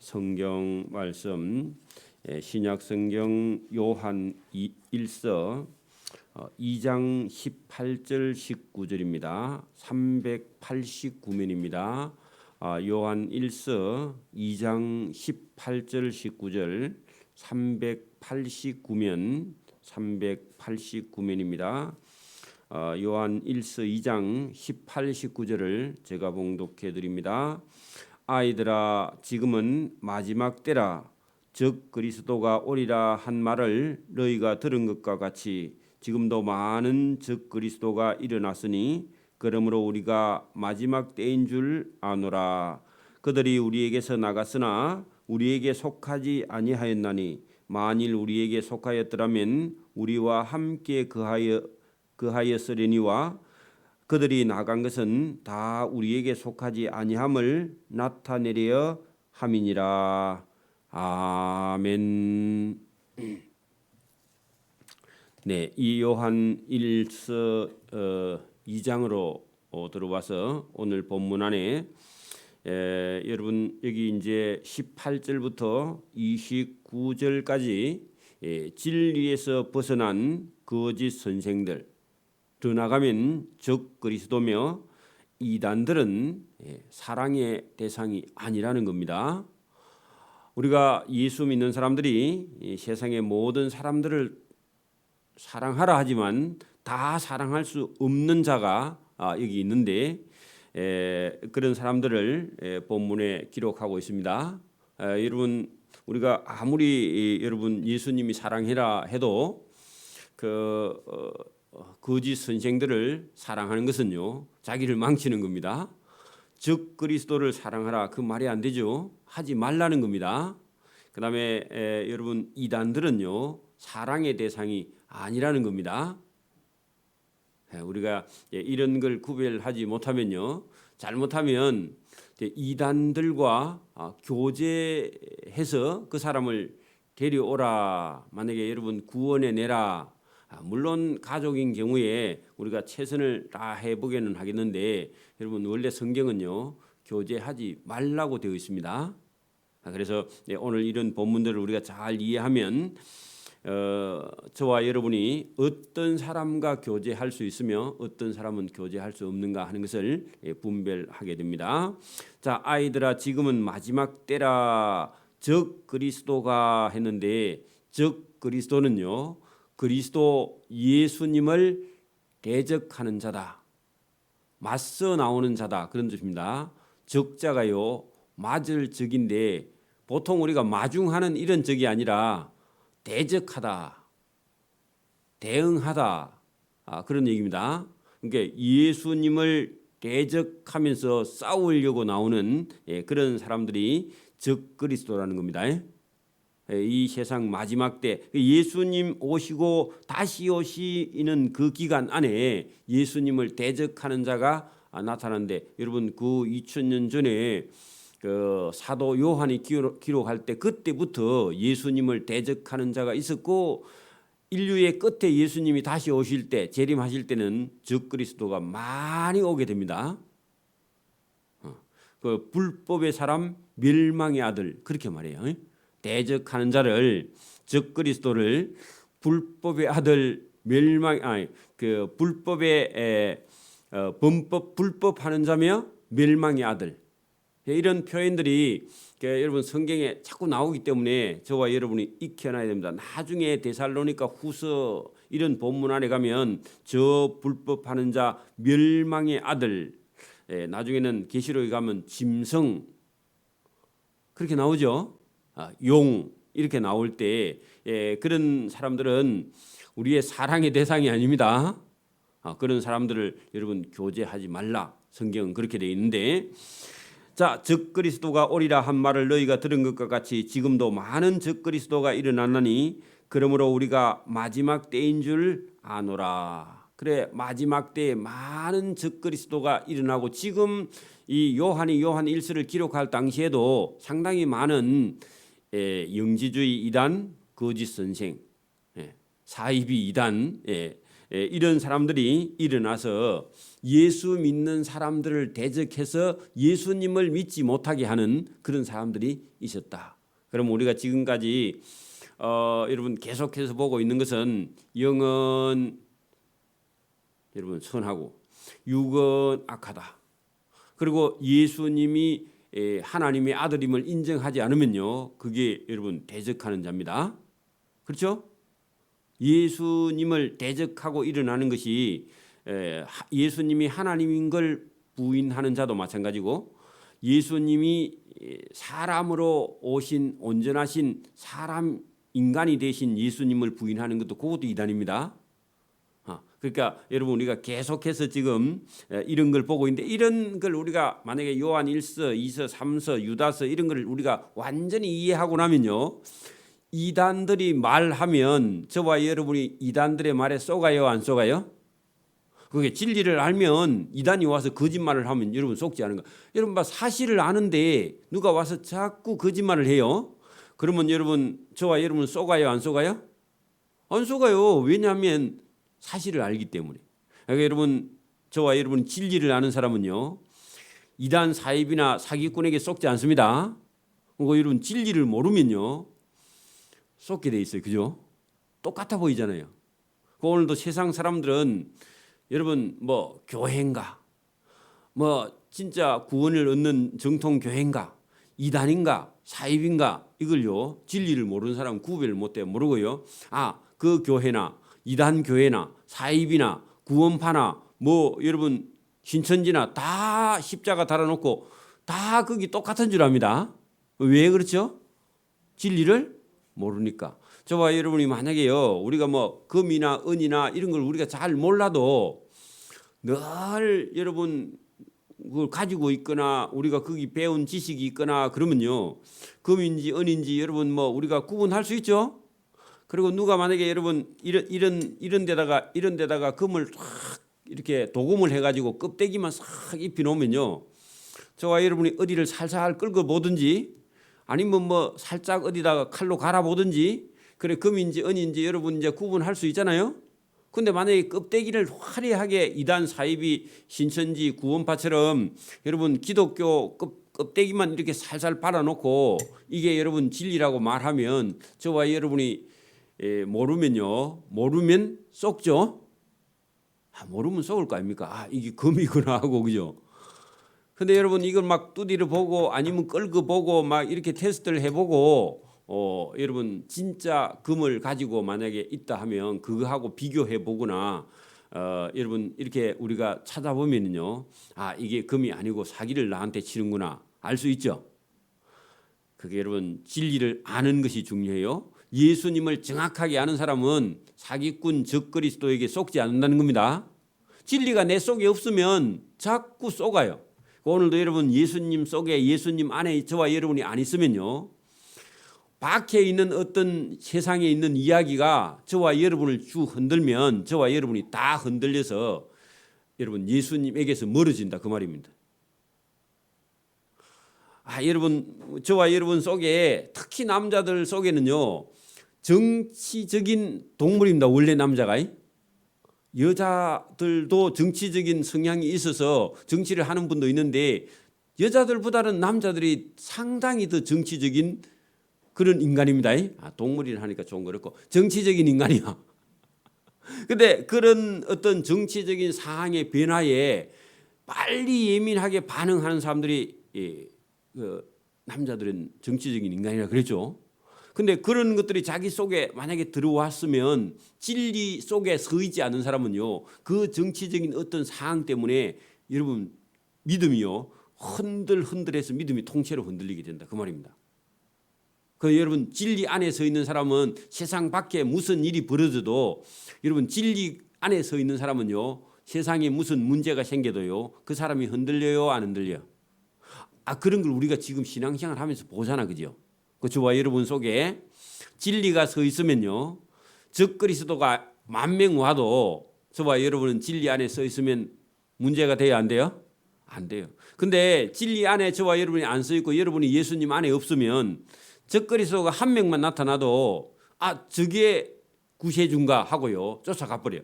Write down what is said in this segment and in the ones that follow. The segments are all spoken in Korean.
성경 말씀 신약 성경 요한 1서 2장 18절 19절입니다. 389면입니다. 요한 1서 2장 18절 19절 389면 389면입니다. 요한 1서 2장 18, 19절을 제가 봉독해 드립니다. 아이들아, 지금은 마지막 때라. 즉 그리스도가 오리라 한 말을 너희가 들은 것과 같이 지금도 많은 즉 그리스도가 일어났으니 그러므로 우리가 마지막 때인 줄 아노라. 그들이 우리에게서 나갔으나 우리에게 속하지 아니하였나니 만일 우리에게 속하였더라면 우리와 함께 그하였으려니와 그들이 나간 것은 다 우리에게 속하지 아니함을 나타내려 함이니라. 아멘. 네, 이 요한 1서 2장으로 들어와서 오늘 본문 안에 여러분 여기 이제 18절부터 29절까지 진리에서 벗어난 거짓 선생들, 더 나가면 적 그리스도며 이단들은 사랑의 대상이 아니라는 겁니다. 우리가 예수 믿는 사람들이 세상의 모든 사람들을 사랑하라 하지만 다 사랑할 수 없는 자가 여기 있는데 그런 사람들을 본문에 기록하고 있습니다. 여러분 우리가 아무리 여러분 예수님이 사랑해라 해도 거짓 선생들을 사랑하는 것은요 자기를 망치는 겁니다. 즉 그리스도를 사랑하라 그 말이 안 되죠. 하지 말라는 겁니다. 그다음에 여러분 이단들은요 사랑의 대상이 아니라는 겁니다. 우리가 이런 걸 구별하지 못하면요 잘못하면 이단들과 교제해서 그 사람을 데려오라, 만약에 여러분 구원해 내라, 물론 가족인 경우에 우리가 최선을 다해 보기는 하겠는데 여러분 원래 성경은요 교제하지 말라고 되어 있습니다. 그래서 오늘 이런 본문들을 우리가 잘 이해하면 저와 여러분이 어떤 사람과 교제할 수 있으며 어떤 사람은 교제할 수 없는가 하는 것을 분별하게 됩니다. 자, 아이들아, 지금은 마지막 때라. 즉 그리스도가 했는데 즉 그리스도는요 그리스도 예수님을 대적하는 자다, 맞서 나오는 자다, 그런 뜻입니다. 적자가요 맞을 적인데 보통 우리가 마중하는 이런 적이 아니라 대적하다, 대응하다, 그런 얘기입니다. 그러니까 예수님을 대적하면서 싸우려고 나오는 그런 사람들이 적 그리스도라는 겁니다. 이 세상 마지막 때 예수님 오시고 다시 오시는 그 기간 안에 예수님을 대적하는 자가 나타나는데, 여러분 그 2000년 전에 그 사도 요한이 기록할 때 그때부터 예수님을 대적하는 자가 있었고, 인류의 끝에 예수님이 다시 오실 때 재림하실 때는 적 그리스도가 많이 오게 됩니다. 그 불법의 사람 멸망의 아들, 그렇게 말해요. 대적하는 자를, 적 그리스도를 불법의 아들, 불법의 불법하는 자며 멸망의 아들, 이런 표현들이 여러분 성경에 자꾸 나오기 때문에 저와 여러분이 익혀놔야 됩니다. 나중에 데살로니가 후서 이런 본문 안에 가면 저 불법하는 자 멸망의 아들, 나중에는 계시록에 가면 짐승, 그렇게 나오죠. 용, 이렇게 나올 때 그런 사람들은 우리의 사랑의 대상이 아닙니다. 그런 사람들을 여러분 교제하지 말라, 성경은 그렇게 되어 있는데, 자, 적 그리스도가 오리라 한 말을 너희가 들은 것과 같이 지금도 많은 적 그리스도가 일어났나니 그러므로 우리가 마지막 때인 줄 아노라. 그래, 마지막 때에 많은 적 그리스도가 일어나고, 지금 이 요한이 요한 1서를 기록할 당시에도 상당히 많은 영지주의 이단, 거짓 선생, 사이비 이단, 이런 사람들이 일어나서 예수 믿는 사람들을 대적해서 예수님을 믿지 못하게 하는 그런 사람들이 있었다. 그럼 우리가 지금까지 여러분 계속해서 보고 있는 것은 영은 여러분 선하고 육은 악하다. 그리고 예수님이 하나님의 아들임을 인정하지 않으면요, 그게 여러분 대적하는 자입니다. 그렇죠? 예수님을 대적하고 일어나는 것이 예수님이 하나님인 걸 부인하는 자도 마찬가지고, 예수님이 사람으로 오신 온전하신 사람 인간이 되신 예수님을 부인하는 것도 그것도 이단입니다. 그러니까 여러분 우리가 계속해서 지금 이런 걸 보고 있는데, 이런 걸 우리가 만약에 요한 1서, 2서, 3서, 유다서 이런 걸 우리가 완전히 이해하고 나면요, 이단들이 말하면 저와 여러분이 이단들의 말에 속아요, 안 속아요? 그게 진리를 알면 이단이 와서 거짓말을 하면 여러분 속지 않은가? 여러분 봐, 사실을 아는데 누가 와서 자꾸 거짓말을 해요? 그러면 여러분 저와 여러분 속아요, 안 속아요? 안 속아요. 왜냐하면 사실을 알기 때문에. 그러니까 여러분 저와 여러분 진리를 아는 사람은요, 이단 사입이나 사기꾼에게 속지 않습니다. 그리고 여러분 진리를 모르면요 속게 돼 있어요. 그죠? 똑같아 보이잖아요. 오늘도 세상 사람들은 여러분 뭐 교회인가, 뭐 진짜 구원을 얻는 정통 교회인가, 이단인가, 사입인가, 이걸요 진리를 모르는 사람은 구별을 못해요. 모르고요, 그 교회나 이단 교회나 사입이나 구원파나 뭐 여러분 신천지나 다 십자가 달아놓고 다 거기 똑같은 줄 압니다. 왜 그렇죠? 진리를 모르니까. 저와 여러분이 만약에요, 우리가 뭐 금이나 은이나 이런 걸 우리가 잘 몰라도 늘 여러분 그걸 가지고 있거나 우리가 거기 배운 지식이 있거나 그러면요, 금인지 은인지 여러분 뭐 우리가 구분할 수 있죠. 그리고 누가 만약에 여러분 이런 데다가 금을 싹 이렇게 도금을 해가지고 껍데기만 싹 입혀 놓으면요, 저와 여러분이 어디를 살살 끌고 보든지 아니면 뭐 살짝 어디다가 칼로 갈아보든지, 그래 금인지 은인지 여러분 이제 구분할 수 있잖아요. 근데 만약에 껍데기를 화려하게 이단 사입이 신천지 구원파처럼 여러분 기독교 껍데기만 이렇게 살살 발라놓고 이게 여러분 진리라고 말하면 저와 여러분이 모르면 쏙죠. 모르면 쏙을 거 아닙니까? 이게 금이구나 하고, 그죠? 근데 여러분 이걸 막 두드려 보고 아니면 끌고 보고 막 이렇게 테스트를 해보고 여러분 진짜 금을 가지고 만약에 있다 하면 그거하고 비교해 보거나 여러분 이렇게 우리가 찾아보면요, 이게 금이 아니고 사기를 나한테 치는구나 알 수 있죠. 그게 여러분 진리를 아는 것이 중요해요. 예수님을 정확하게 아는 사람은 사기꾼 적그리스도에게 속지 않는다는 겁니다. 진리가 내 속에 없으면 자꾸 속아요. 오늘도 여러분 예수님 속에, 예수님 안에 저와 여러분이 안 있으면요, 밖에 있는 어떤 세상에 있는 이야기가 저와 여러분을 쭉 흔들면 저와 여러분이 다 흔들려서 여러분 예수님에게서 멀어진다, 그 말입니다. 여러분 저와 여러분 속에, 특히 남자들 속에는요 정치적인 동물입니다. 원래 남자가. 여자들도 정치적인 성향이 있어서 정치를 하는 분도 있는데 여자들보다는 남자들이 상당히 더 정치적인 그런 인간입니다. 동물이라 하니까 좀 그렇고 정치적인 인간이야. 근데 그런 어떤 정치적인 상황의 변화에 빨리 예민하게 반응하는 사람들이 남자들은 정치적인 인간이라 그랬죠. 근데 그런 것들이 자기 속에 만약에 들어왔으면 진리 속에 서 있지 않은 사람은요, 그 정치적인 어떤 상황 때문에 여러분 믿음이요 흔들흔들해서 믿음이 통째로 흔들리게 된다, 그 말입니다. 그 여러분 진리 안에 서 있는 사람은 세상 밖에 무슨 일이 벌어져도 여러분 진리 안에 서 있는 사람은요 세상에 무슨 문제가 생겨도요 그 사람이 흔들려요, 안 흔들려? 그런 걸 우리가 지금 신앙생활 하면서 보잖아, 그죠? 그 저와 여러분 속에 진리가 서 있으면요, 적그리스도가 10,000명 와도 저와 여러분은 진리 안에 서 있으면 문제가 돼요, 안 돼요? 안 돼요. 근데 진리 안에 저와 여러분이 안 서 있고 여러분이 예수님 안에 없으면 적그리스도가 1명만 나타나도 저게 구세주인가 하고요 쫓아가 버려요.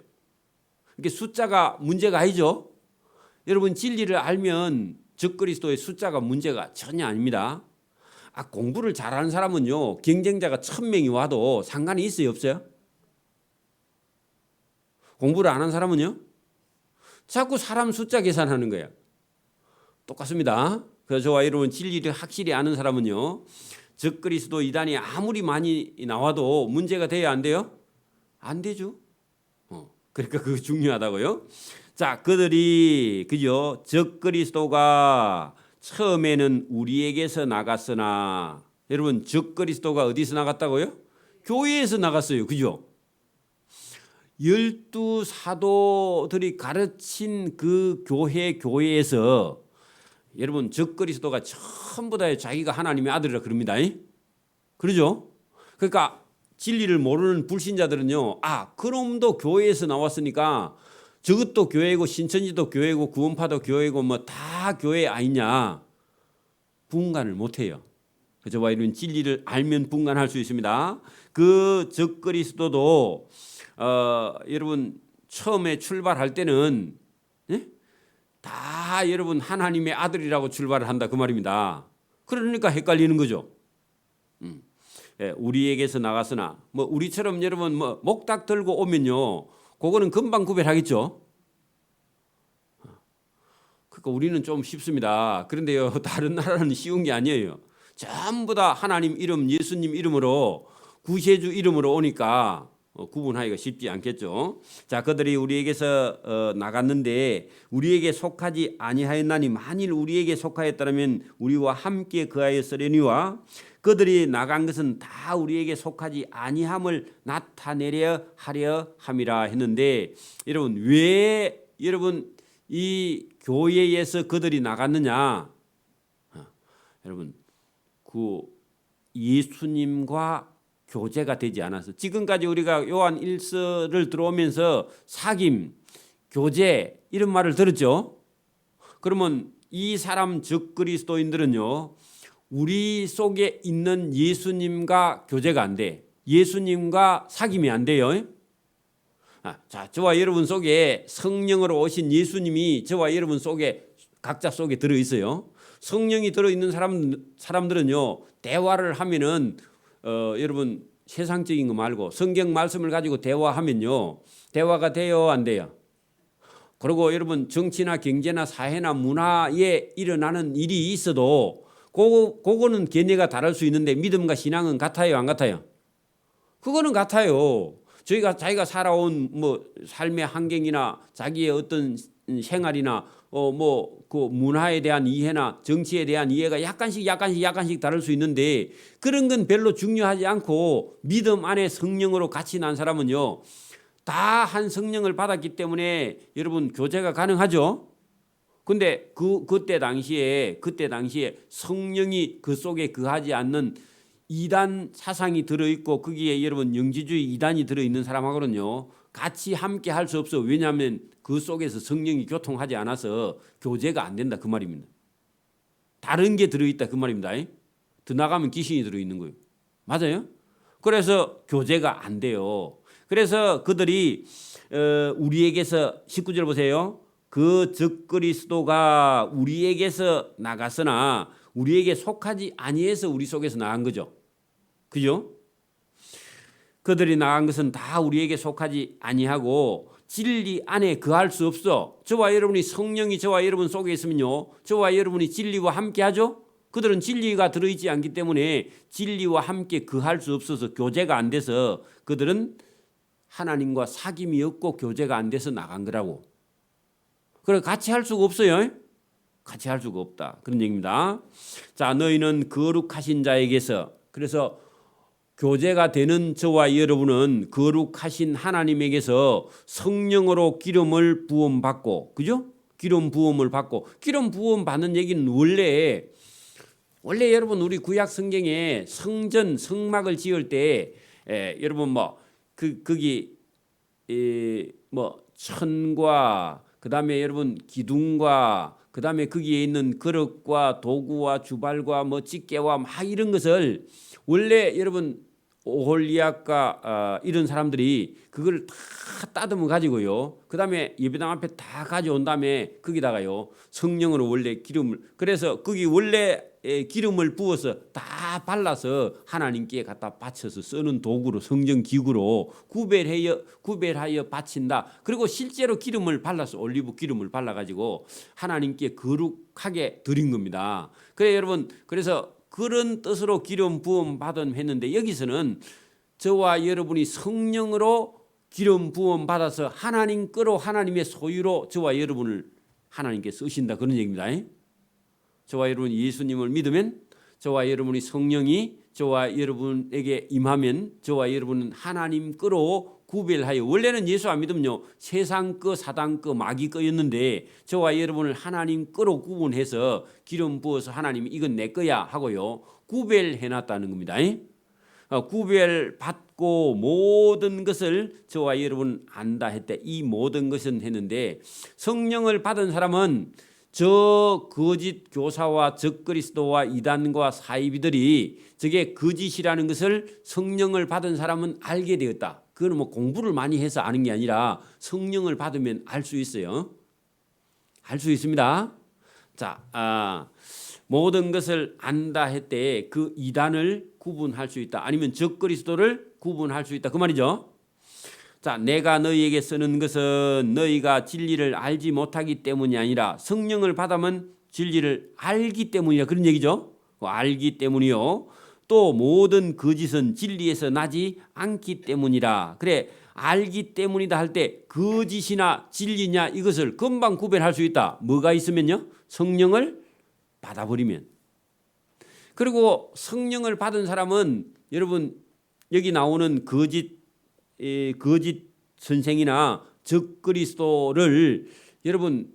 이게 숫자가 문제가 아니죠. 여러분 진리를 알면 적그리스도의 숫자가 문제가 전혀 아닙니다. 공부를 잘하는 사람은요 경쟁자가 1000명이 와도 상관이 있어요 없어요? 공부를 안 한 사람은요 자꾸 사람 숫자 계산하는 거예요. 똑같습니다. 그래서 저와 여러분 진리를 확실히 아는 사람은요 적그리스도 이단이 아무리 많이 나와도 문제가 돼야 안 돼요? 안 되죠. 그러니까 그거 중요하다고요. 자, 그들이 그죠? 적그리스도가 처음에는 우리에게서 나갔으나 여러분 적그리스도가 어디서 나갔다고요? 교회에서 나갔어요. 그죠? 12 사도들이 가르친 그 교회에서 여러분 적그리스도가 전부 다 자기가 하나님의 아들이라 그럽니다. 그러죠? 그러니까 진리를 모르는 불신자들은요. 그놈도 교회에서 나왔으니까 저것도 교회고 신천지도 교회고 구원파도 교회고 뭐 다 교회 아니냐. 분간을 못해요. 저와 이런 진리를 알면 분간할 수 있습니다. 그 적그리스도도 여러분 처음에 출발할 때는 다 여러분 하나님의 아들이라고 출발을 한다 그 말입니다. 그러니까 헷갈리는 거죠. 우리에게서 나갔으나 뭐 우리처럼 여러분 뭐 목닥 들고 오면요 그거는 금방 구별하겠죠. 그러니까 우리는 좀 쉽습니다. 그런데요 다른 나라는 쉬운 게 아니에요. 전부 다 하나님 이름 예수님 이름으로 구세주 이름으로 오니까 구분하기가 쉽지 않겠죠. 자, 그들이 우리에게서 나갔는데 우리에게 속하지 아니하였나니 만일 우리에게 속하였다면 우리와 함께 거하였으려니와 그들이 나간 것은 다 우리에게 속하지 아니함을 나타내려 하려 함이라 했는데 여러분 왜 여러분 이 교회에서 그들이 나갔느냐? 여러분 그 예수님과 교제가 되지 않아서 지금까지 우리가 요한 1서를 들어오면서 사귐, 교제 이런 말을 들었죠. 그러면 이 사람 적그리스도인들은요. 우리 속에 있는 예수님과 교제가 안 돼. 예수님과 사귐이 안 돼요. 자, 저와 여러분 속에 성령으로 오신 예수님이 저와 여러분 속에 각자 속에 들어 있어요. 성령이 들어 있는 사람들은요. 대화를 하면은 여러분 세상적인 거 말고 성경 말씀을 가지고 대화하면요. 대화가 돼요, 안 돼요? 그리고 여러분 정치나 경제나 사회나 문화에 일어나는 일이 있어도 그거는 견해가 다를 수 있는데 믿음과 신앙은 같아요, 안 같아요? 그거는 같아요. 자기가 살아온 뭐 삶의 환경이나 자기의 어떤 생활이나 뭐 그 문화에 대한 이해나 정치에 대한 이해가 약간씩 다를 수 있는데 그런 건 별로 중요하지 않고 믿음 안에 성령으로 같이 난 사람은요 다 한 성령을 받았기 때문에 여러분 교제가 가능하죠. 근데 그때 당시에 성령이 그 속에 거하지 않는 이단 사상이 들어있고 거기에 여러분 영지주의 이단이 들어있는 사람하고는요 같이 함께 할 수 없어. 왜냐하면 그 속에서 성령이 교통하지 않아서 교제가 안 된다 그 말입니다. 다른 게 들어있다 그 말입니다. 더 나가면 귀신이 들어있는 거예요. 맞아요? 그래서 교제가 안 돼요. 그래서 그들이 우리에게서 19절 보세요. 그 적그리스도가 우리에게서 나갔으나 우리에게 속하지 아니해서 우리 속에서 나간 거죠. 그죠? 그들이 나간 것은 다 우리에게 속하지 아니하고 진리 안에 거할 수 없어. 저와 여러분이 성령이 저와 여러분 속에 있으면요. 저와 여러분이 진리와 함께 하죠. 그들은 진리가 들어있지 않기 때문에 진리와 함께 거할 수 없어서 교제가 안 돼서 그들은 하나님과 사귐이 없고 교제가 안 돼서 나간 거라고. 그래 같이 할 수가 없어요. 같이 할 수가 없다. 그런 얘기입니다. 자, 너희는 거룩하신 자에게서 그래서 교제가 되는 저와 여러분은 거룩하신 하나님에게서 성령으로 기름을 부음 받고 그죠? 기름 부음을 받고 기름 부음 받는 얘기는 원래 여러분 우리 구약 성경에 성전 성막을 지을 때 여러분 뭐 거기 뭐 천과 그다음에 여러분 기둥과 그다음에 거기에 있는 그릇과 도구와 주발과 뭐 집게와 막 이런 것을 원래 여러분 오홀리압과 이런 사람들이 그걸 다 따듬어 가지고요. 그다음에 예배당 앞에 다 가져온 다음에 거기다가요 성령으로 원래 기름을, 그래서 거기 원래 기름을 부어서 다 발라서 하나님께 갖다 바쳐서 쓰는 도구로, 성전 기구로 구별하여 바친다. 그리고 실제로 기름을 발라서 올리브 기름을 발라 가지고 하나님께 거룩하게 드린 겁니다. 그래 여러분, 그래서 그런 뜻으로 기름 부음 받은 했는데, 여기서는 저와 여러분이 성령으로 기름 부음 받아서 하나님 거로, 하나님의 소유로 저와 여러분을 하나님께 쓰신다, 그런 얘기입니다. 저와 여러분이 예수님을 믿으면, 저와 여러분이 성령이 저와 여러분에게 임하면 저와 여러분은 하나님 거로 구별하여, 원래는 예수 안 믿으면요 세상 거, 사단 거, 마귀 거였는데 저와 여러분을 하나님 거로 구분해서 기름 부어서 하나님이 이건 내 거야 하고요 구별해 놨다는 겁니다. 구별받고 모든 것을 저와 여러분 안다 했대. 이 모든 것은 했는데, 성령을 받은 사람은 저 거짓 교사와 적그리스도와 이단과 사이비들이 저게 거짓이라는 것을 성령을 받은 사람은 알게 되었다. 그건 뭐 공부를 많이 해서 아는 게 아니라 성령을 받으면 알 수 있어요. 알 수 있습니다. 자, 모든 것을 안다 했대. 그 이단을 구분할 수 있다. 아니면 적그리스도를 구분할 수 있다. 그 말이죠. 자, 내가 너희에게 쓰는 것은 너희가 진리를 알지 못하기 때문이 아니라 성령을 받으면 진리를 알기 때문이라, 그런 얘기죠. 알기 때문이요. 또 모든 거짓은 진리에서 나지 않기 때문이라. 그래, 알기 때문이다 할 때 거짓이나 진리냐 이것을 금방 구별할 수 있다. 뭐가 있으면요? 성령을 받아버리면. 그리고 성령을 받은 사람은 여러분 여기 나오는 거짓 선생이나 적그리스도를 여러분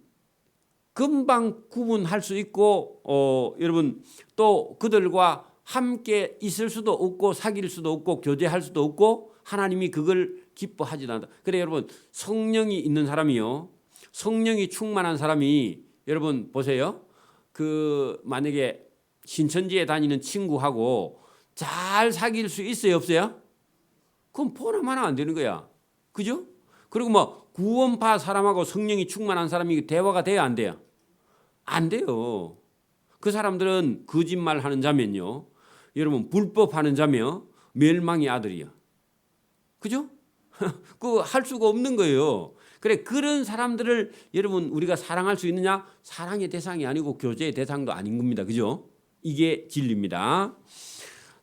금방 구분할 수 있고, 여러분 또 그들과 함께 있을 수도 없고 사귈 수도 없고 교제할 수도 없고 하나님이 그걸 기뻐하지 않는다. 그래 여러분, 성령이 있는 사람이요, 성령이 충만한 사람이, 여러분 보세요. 그 만약에 신천지에 다니는 친구하고 잘 사귈 수 있어요, 없어요? 그럼 포함하면 안 되는 거야. 그죠? 그리고 뭐 구원파 사람하고 성령이 충만한 사람이 대화가 돼야 안 돼요? 안 돼요. 그 사람들은 거짓말 하는 자면요, 여러분 불법하는 자며 멸망의 아들이야. 그죠? 그거 할 수가 없는 거예요. 그래, 그런 사람들을 여러분 우리가 사랑할 수 있느냐? 사랑의 대상이 아니고 교제의 대상도 아닌 겁니다. 그죠? 이게 진리입니다.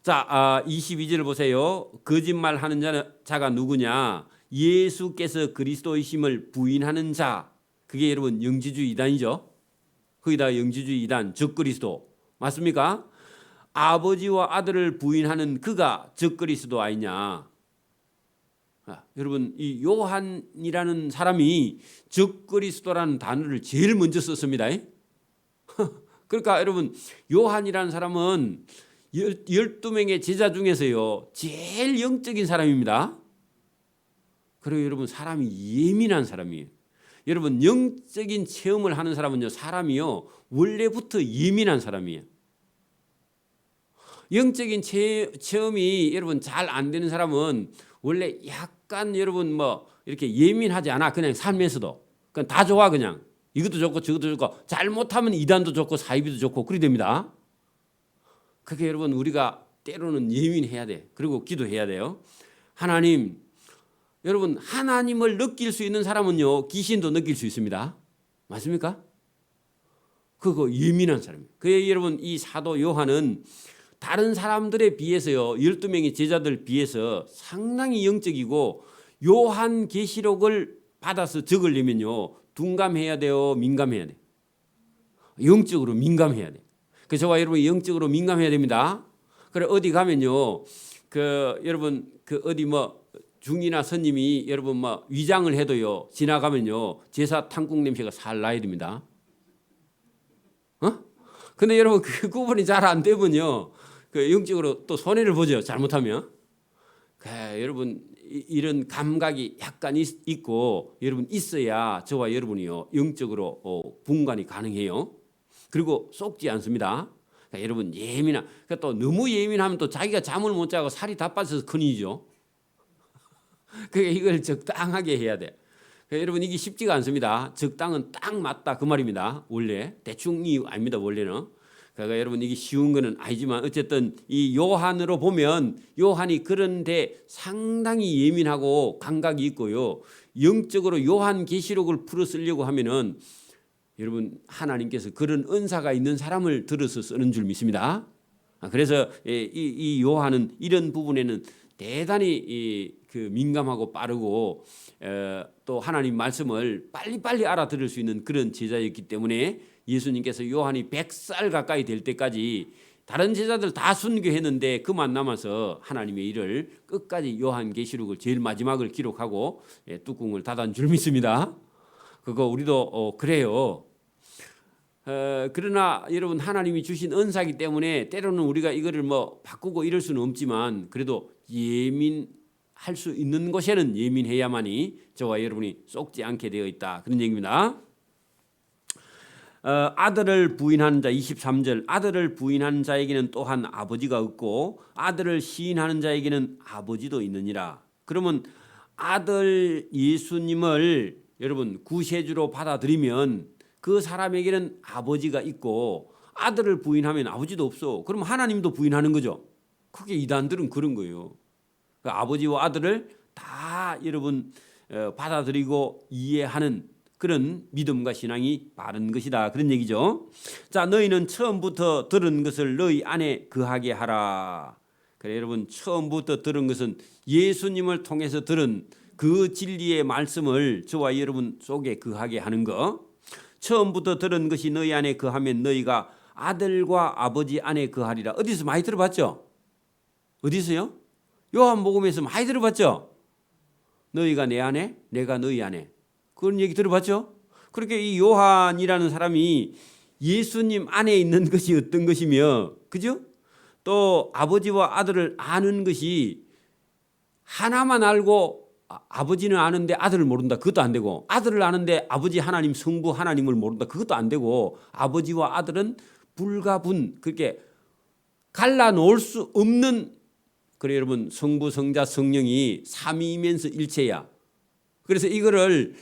자, 22절 보세요. 거짓말하는 자가 누구냐? 예수께서 그리스도이심을 부인하는 자. 그게 여러분 영지주의 이단이죠. 거기다가 영지주의 이단, 적그리스도 맞습니까? 아버지와 아들을 부인하는 그가 적그리스도 아니냐? 여러분 이 요한이라는 사람이 적그리스도라는 단어를 제일 먼저 썼습니다. 그러니까 여러분 요한이라는 사람은 12명의 제자 중에서요 제일 영적인 사람입니다. 그리고 여러분 사람이 예민한 사람이에요. 여러분 영적인 체험을 하는 사람은요, 사람이요 원래부터 예민한 사람이에요. 영적인 체험이 여러분 잘 안 되는 사람은 원래 약간 여러분 뭐 이렇게 예민하지 않아. 그냥 삶에서도 그냥 다 좋아. 그냥 이것도 좋고 저것도 좋고, 잘못하면 이단도 좋고 사이비도 좋고 그리 됩니다. 그게 여러분 우리가 때로는 예민해야 돼. 그리고 기도해야 돼요. 하나님, 여러분 하나님을 느낄 수 있는 사람은요 귀신도 느낄 수 있습니다. 맞습니까? 그거 예민한 사람이에요. 그래 여러분 이 사도 요한은 다른 사람들에 비해서요 12명의 제자들 비해서 상당히 영적이고, 요한 계시록을 받아서 적으려면요 둔감해야 돼요, 민감해야 돼요? 영적으로 민감해야 돼요. 그래서 저와 여러분이 영적으로 민감해야 됩니다. 그래 어디 가면요 여러분 어디 뭐 중이나 선님이 여러분 뭐 위장을 해도요 지나가면요 제사 탕국 냄새가 살 나야 됩니다. 근데 여러분 그 구분이 잘 안 되면요 영적으로 또 손해를 보죠, 잘못하면. 여러분 이런 감각이 약간 있고 여러분 있어야 저와 여러분이요 영적으로 분간이 가능해요. 그리고 속지 않습니다. 그러니까 여러분 그러니까 또 너무 예민하면 또 자기가 잠을 못 자고 살이 다 빠져서 큰일이죠. 그러니까 이걸 적당하게 해야 돼. 그러니까 여러분 이게 쉽지가 않습니다. 적당은 딱 맞다 그 말입니다. 원래 대충이 아닙니다. 원래는. 그러니까 여러분 이게 쉬운 거는 아니지만 어쨌든 이 요한으로 보면 요한이 그런데 상당히 예민하고 감각이 있고요. 영적으로 요한 계시록을 풀어 쓰려고 하면은 여러분 하나님께서 그런 은사가 있는 사람을 들어서 쓰는 줄 믿습니다. 그래서 이 요한은 이런 부분에는 대단히 그 민감하고 빠르고 또 하나님 말씀을 빨리빨리 알아들을 수 있는 그런 제자였기 때문에 예수님께서 요한이 100살 가까이 될 때까지 다른 제자들 다 순교했는데 그만 남아서 하나님의 일을 끝까지 요한계시록을 제일 마지막을 기록하고 뚜껑을 닫은 줄 믿습니다. 그거 우리도 그래요. 그러나 여러분 하나님이 주신 은사이기 때문에 때로는 우리가 이거를 뭐 바꾸고 이럴 수는 없지만 그래도 예민할 수 있는 곳에는 예민해야만이 저와 여러분이 쏙지 않게 되어 있다 그런 얘기입니다. 아들을 부인하는 자 23절 아들을 부인하는 자에게는 또한 아버지가 없고 아들을 시인하는 자에게는 아버지도 있느니라. 그러면 아들 예수님을 여러분 구세주로 받아들이면 그 사람에게는 아버지가 있고 아들을 부인하면 아버지도 없어. 그럼 하나님도 부인하는 거죠. 그게 이단들은 그런 거예요. 그 아버지와 아들을 다 여러분 받아들이고 이해하는 그런 믿음과 신앙이 바른 것이다 그런 얘기죠. 자, 너희는 처음부터 들은 것을 너희 안에 거하게 하라. 그래 여러분 처음부터 들은 것은 예수님을 통해서 들은 그 진리의 말씀을 저와 여러분 속에 거하게 하는 거. 처음부터 들은 것이 너희 안에 거하면 너희가 아들과 아버지 안에 거하리라. 어디서 많이 들어봤죠? 어디서요? 요한복음에서 많이 들어봤죠? 너희가 내 안에 내가 너희 안에. 그런 얘기 들어봤죠? 그렇게 이 요한이라는 사람이 예수님 안에 있는 것이 어떤 것이며 그죠? 또 아버지와 아들을 아는 것이 하나만 알고 아버지는 아는데 아들을 모른다. 그것도 안 되고 아들을 아는데 아버지 하나님 성부 하나님을 모른다. 그것도 안 되고 아버지와 아들은 불가분 그렇게 갈라놓을 수 없는 그래 여러분 성부 성자 성령이 삼위이면서 일체야. 그래서 이거를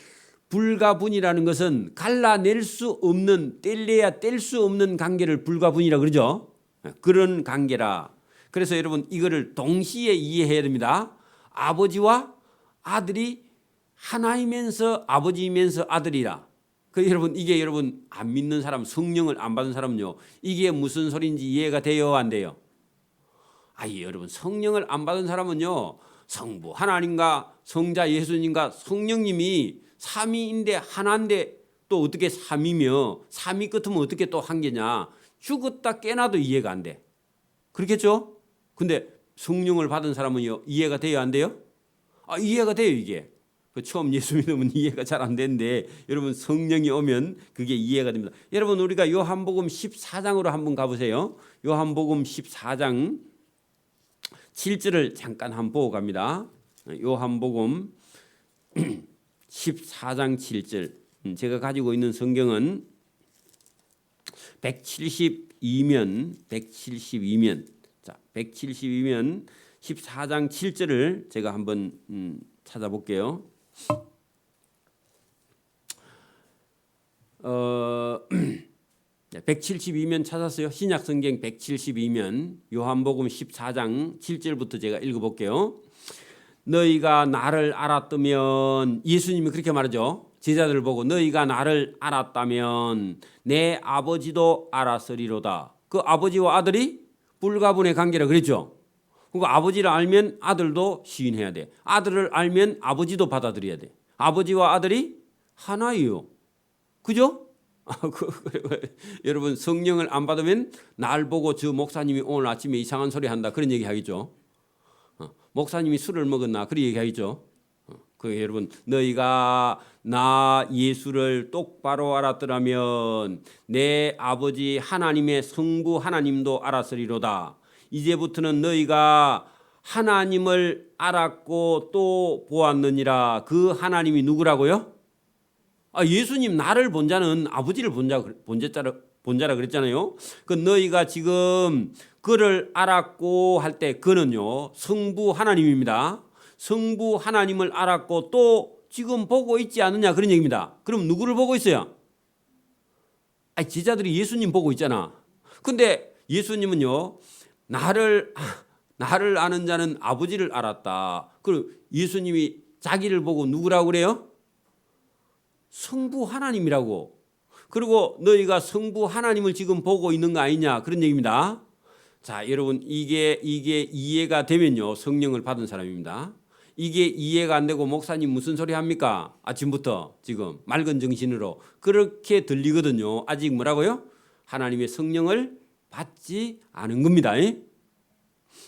불가분이라는 것은 갈라낼 수 없는 뗄래야 뗄 수 없는 관계를 불가분이라 그러죠. 그런 관계라. 그래서 여러분 이거를 동시에 이해해야 됩니다. 아버지와 아들이 하나이면서 아버지이면서 아들이라. 그 여러분 이게 여러분 안 믿는 사람 성령을 안 받은 사람은요. 이게 무슨 소리인지 이해가 돼요 안 돼요? 여러분 성령을 안 받은 사람은요. 성부 하나님과 성자 예수님과 성령님이 삼위인데 하나인데 또 어떻게 삼위며 삼위 끝으면 어떻게 또 한 개냐. 죽었다 깨나도 이해가 안 돼. 그렇겠죠? 근데 성령을 받은 사람은요. 이해가 돼요 안 돼요? 이해가 돼요 이게. 처음 예수 믿으면 이해가 잘 안 되는데 여러분 성령이 오면 그게 이해가 됩니다. 여러분 우리가 요한복음 14장으로 한번 가보세요. 요한복음 14장 7절을 잠깐 한번 보고 갑니다. 요한복음 14장 7절 제가 가지고 있는 성경은 172면 자 172면 14장 7절을 제가 한번 찾아볼게요. 172면 찾았어요. 신약성경 172면 요한복음 14장 7절부터 제가 읽어볼게요. 너희가 나를 알았다면 예수님이 그렇게 말하죠. 제자들을 보고 너희가 나를 알았다면 내 아버지도 알았으리로다. 그 아버지와 아들이 불가분의 관계라 그랬죠. 그러니까 아버지를 알면 아들도 시인해야 돼. 아들을 알면 아버지도 받아들여야 돼. 아버지와 아들이 하나예요. 그죠? 여러분 성령을 안 받으면 날 보고 저 목사님이 오늘 아침에 이상한 소리 한다 그런 얘기 하겠죠. 목사님이 술을 먹었나 그런 얘기 하겠죠. 여러분 너희가 나 예수를 똑바로 알았더라면 내 아버지 하나님의 성부 하나님도 알았으리로다. 이제부터는 너희가 하나님을 알았고 또 보았느니라. 그 하나님이 누구라고요? 예수님 나를 본 자는 아버지를 본 자라 본자라 그랬잖아요. 그 너희가 지금 그를 알았고 할 때 그는요 성부 하나님입니다. 성부 하나님을 알았고 또 지금 보고 있지 않느냐 그런 얘기입니다. 그럼 누구를 보고 있어요? 제자들이 예수님 보고 있잖아. 근데 예수님은요 나를 아는 자는 아버지를 알았다. 그리고 예수님이 자기를 보고 누구라고 그래요? 성부 하나님이라고. 그리고 너희가 성부 하나님을 지금 보고 있는 거 아니냐 그런 얘기입니다. 자, 여러분 이게 이해가 되면요 성령을 받은 사람입니다. 이게 이해가 안 되고 목사님 무슨 소리 합니까? 아침부터 지금 맑은 정신으로 그렇게 들리거든요. 아직 뭐라고요? 하나님의 성령을 받지 않은 겁니다.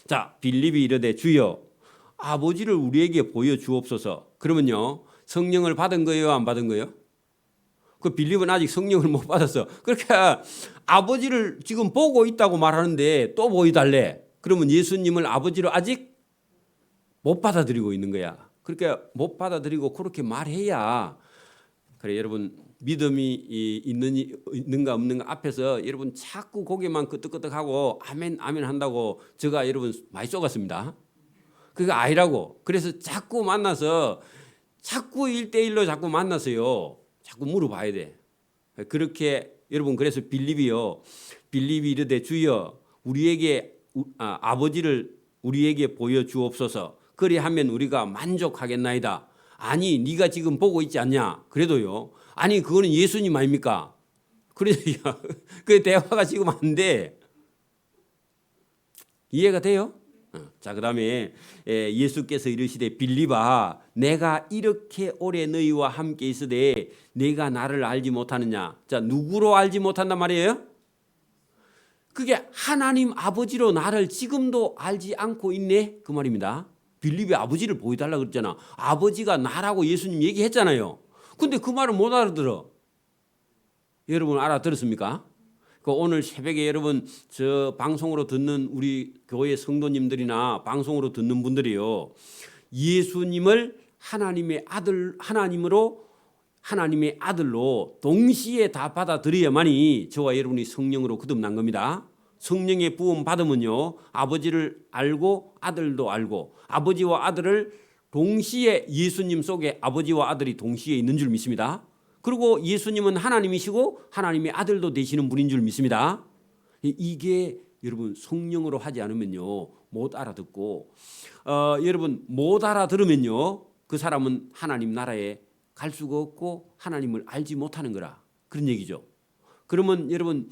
자, 빌립이 이르되 주여 아버지를 우리에게 보여주옵소서. 그러면요 성령을 받은 거예요 안 받은 거예요? 그 빌립은 아직 성령을 못 받았어. 그러니까 아버지를 지금 보고 있다고 말하는데 또 보여달래. 그러면 예수님을 아버지로 아직 못 받아들이고 있는 거야. 그러니까 못 받아들이고 그렇게 말해야 그래. 여러분 믿음이 있는가 없는가 앞에서 여러분 자꾸 고개만 끄덕끄덕하고 아멘 아멘 한다고 제가 여러분 많이 쏘갔습니다. 그게 아니라고. 그래서 자꾸 만나서 자꾸 1대1로 자꾸 만나서요 자꾸 물어봐야 돼. 그렇게 여러분 그래서 빌립이 이르되 주여 우리에게 아버지를 우리에게 보여주옵소서. 그리하면 우리가 만족하겠나이다. 아니 네가 지금 보고 있지 않냐? 그래도요. 아니 그거는 예수님 아닙니까? 그래서 그 대화가 지금 안 돼. 이해가 돼요? 자, 그다음에 예수께서 이르시되 빌립아 내가 이렇게 오래 너희와 함께 있으되 네가 나를 알지 못하느냐. 자, 누구로 알지 못한단 말이에요? 그게 하나님 아버지로 나를 지금도 알지 않고 있네 그 말입니다. 빌립이 아버지를 보여달라고 그랬잖아. 아버지가 나라고 예수님 얘기했잖아요. 근데 그 말을 못 알아들어. 여러분 알아들었습니까? 오늘 새벽에 여러분 저 방송으로 듣는 우리 교회 성도님들이나 방송으로 듣는 분들이요 예수님을 하나님의 아들로 동시에 다 받아들여야만이 저와 여러분이 성령으로 거듭난 겁니다. 성령의 부음 받으면요 아버지를 알고 아들도 알고 아버지와 아들을 동시에 예수님 속에 아버지와 아들이 동시에 있는 줄 믿습니다. 그리고 예수님은 하나님이시고 하나님의 아들도 되시는 분인 줄 믿습니다. 이게 여러분 성령으로 하지 않으면요 못 알아듣고 여러분 못 알아들으면요 그 사람은 하나님 나라에 갈 수가 없고 하나님을 알지 못하는 거라 그런 얘기죠. 그러면 여러분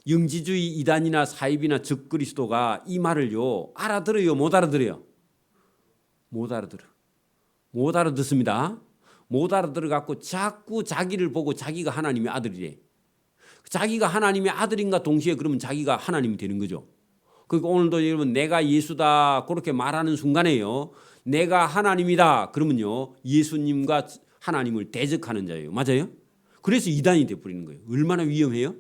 영지주의 이단이나 사입이나 적그리스도가 이 말을요 알아들어요 못 알아들어요? 못 알아듣습니다. 못 알아들어갖고 자꾸 자기를 보고 자기가 하나님의 아들이래. 자기가 하나님의 아들인가 동시에 그러면 자기가 하나님이 되는 거죠. 그러니까 오늘도 여러분 내가 예수다 그렇게 말하는 순간에요 내가 하나님이다 그러면요 예수님과 하나님을 대적하는 자예요. 맞아요? 그래서 이단이 돼버리는 거예요. 얼마나 위험해요?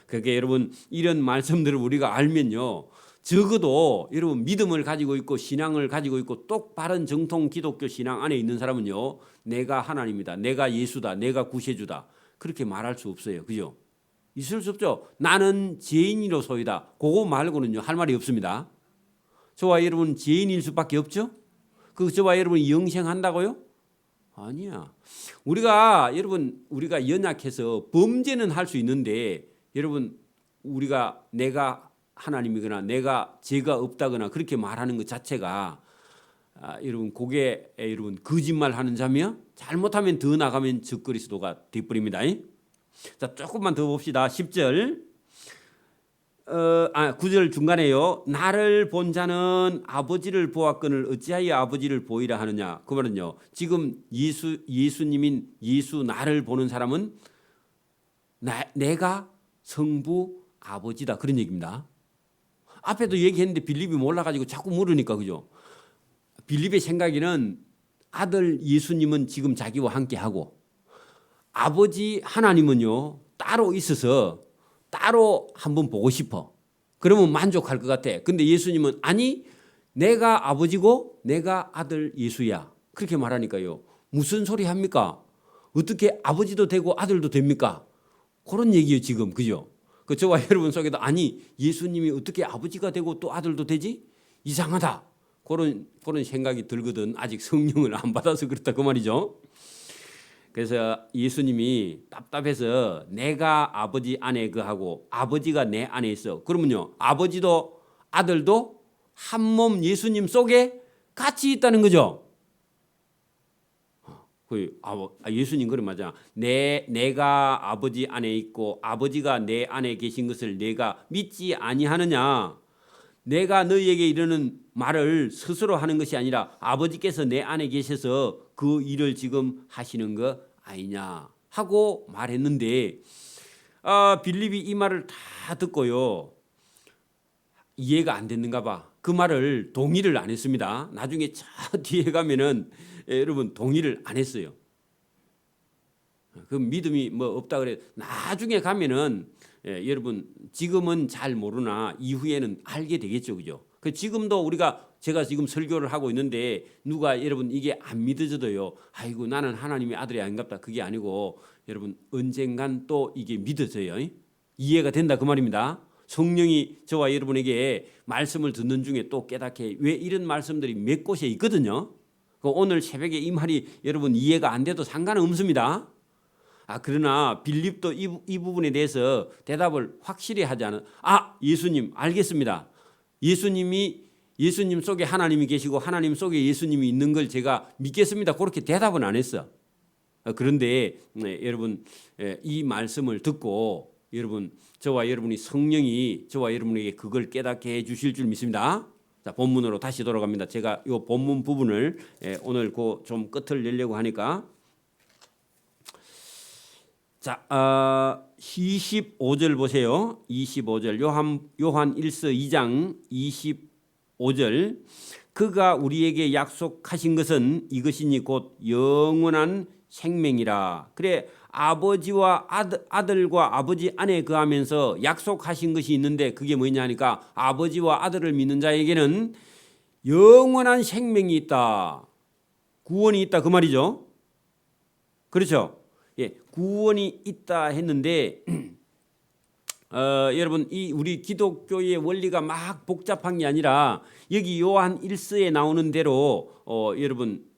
그러니까 여러분 이런 말씀들을 우리가 알면요 적어도 여러분 믿음을 가지고 있고 신앙을 가지고 있고 똑바른 정통 기독교 신앙 안에 있는 사람은요 내가 하나님이다, 내가 예수다, 내가 구세주다 그렇게 말할 수 없어요. 그죠? 있을 수 없죠. 나는 죄인이로소이다. 그거 말고는요 할 말이 없습니다. 저와 여러분 죄인일 수밖에 없죠. 그 저와 여러분이 영생한다고요? 아니야. 우리가 연약해서 범죄는 할 수 있는데 여러분 우리가 내가 하나님이거나 내가 죄가 없다거나 그렇게 말하는 것 자체가 여러분 그게 여러분 거짓말하는 자며 잘못하면 더 나가면 적그리스도가 돼버립니다. 자, 조금만 더 봅시다. 10절 9절 중간에요. 나를 본 자는 아버지를 보았거늘 어찌하여 아버지를 보이라 하느냐. 그 말은요 지금 예수님인 예수 나를 보는 사람은 내가 성부 아버지다 그런 얘기입니다. 앞에도 얘기했는데 빌립이 몰라가지고 자꾸 물으니까 그죠. 빌립의 생각에는 아들 예수님은 지금 자기와 함께하고 아버지 하나님은요 따로 있어서 따로 한번 보고 싶어. 그러면 만족할 것 같아. 근데 예수님은 아니 내가 아버지고 내가 아들 예수야 그렇게 말하니까요 무슨 소리 합니까? 어떻게 아버지도 되고 아들도 됩니까? 그런 얘기예요 지금. 그죠? 그 저와 여러분 속에도 아니 예수님이 어떻게 아버지가 되고 또 아들도 되지? 이상하다. 그런 생각이 들거든. 아직 성령을 안 받아서 그렇다 그 말이죠. 그래서 예수님이 답답해서 내가 아버지 안에 거하고 아버지가 내 안에 있어. 그러면요 아버지도 아들도 한 몸 예수님 속에 같이 있다는 거죠. 예수님 그래 맞아. 내가 아버지 안에 있고 아버지가 내 안에 계신 것을 내가 믿지 아니하느냐. 내가 너희에게 이르는 말을 스스로 하는 것이 아니라 아버지께서 내 안에 계셔서 그 일을 지금 하시는 거 아니냐 하고 말했는데 빌립이 이 말을 다 듣고요 이해가 안 됐는가 봐. 그 말을 동의를 안 했습니다. 나중에 저 뒤에 가면은 여러분 동의를 안 했어요. 그 믿음이 뭐 없다 그래. 나중에 가면은 여러분 지금은 잘 모르나 이후에는 알게 되겠죠, 그죠? 그 지금도 제가 지금 설교를 하고 있는데 누가 여러분 이게 안 믿어져도요. 아이고 나는 하나님의 아들이 아닌갑다. 그게 아니고 여러분 언젠간 또 이게 믿어져요. 이해가 된다 그 말입니다. 성령이 저와 여러분에게 말씀을 듣는 중에 또 깨닫게 왜 이런 말씀들이 몇 곳에 있거든요. 오늘 새벽에 이 말이 여러분 이해가 안 돼도 상관은 없습니다. 그러나 빌립도 이 부분에 대해서 대답을 확실히 하지 않은 예수님 알겠습니다. 예수님 속에 하나님이 계시고 하나님 속에 예수님이 있는 걸 제가 믿겠습니다. 그렇게 대답은 안 했어. 그런데 여러분 이 말씀을 듣고 여러분 저와 여러분이 성령이 저와 여러분에게 그걸 깨닫게 해 주실 줄 믿습니다. 자, 본문으로 다시 돌아갑니다. 제가 이 본문 부분을 오늘 좀 끝을 내려고 하니까 자, 25절 보세요. 25절 요한 1서 2장 25절 그가 우리에게 약속하신 것은 이것이니 곧 영원한 생명이라. 그래 아버지와 아들과 아버지 안에 거하면서 약속하신 것이 있는데 그게 뭐냐 하니까 아버지와 아들을 믿는 자에게는 영원한 생명이 있다. 구원이 있다 그 말이죠. 그렇죠? 구원이 있다 했는데 여러분 이 우리 기독교의 원리가 막 복잡한 게 아니라 여기 요한 1서에 나오는 대로 여러분